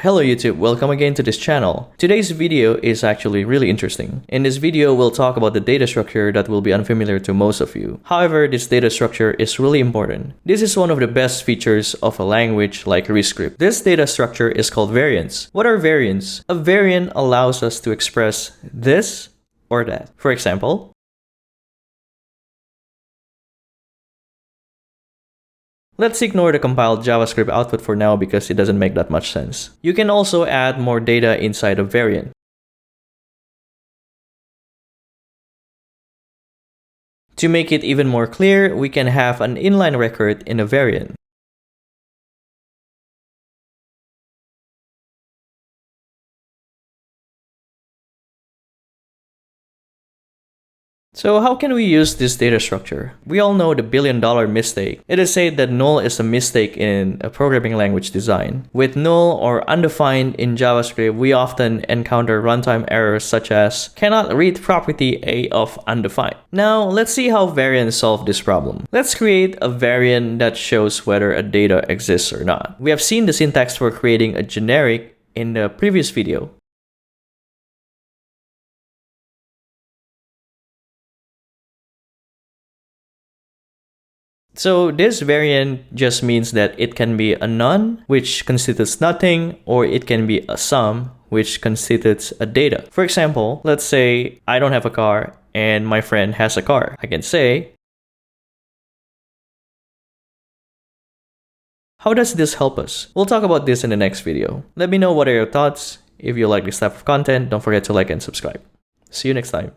Hello YouTube, welcome again to this channel. Today's video is actually really interesting. In this video, we'll talk about the data structure that will be unfamiliar to most of you. However, this data structure is really important. This is one of the best features of a language like Rescript. This data structure is called variants. What are variants? A variant allows us to express this or that. For example, let's ignore the compiled JavaScript output for now because it doesn't make that much sense. You can also add more data inside a variant. To make it even more clear, we can have an inline record in a variant. So how can we use this data structure? We all know the billion-dollar mistake. It is said that null is a mistake in a programming language design. With null or undefined in JavaScript, we often encounter runtime errors such as cannot read property A of undefined. Now, let's see how variants solve this problem. Let's create a variant that shows whether a data exists or not. We have seen the syntax for creating a generic in the previous video. So this variant just means that it can be a none, which constitutes nothing, or it can be a sum, which constitutes a data. For example, let's say I don't have a car and my friend has a car. I can say, how does this help us? We'll talk about this in the next video. Let me know what are your thoughts. If you like this type of content, don't forget to like and subscribe. See you next time.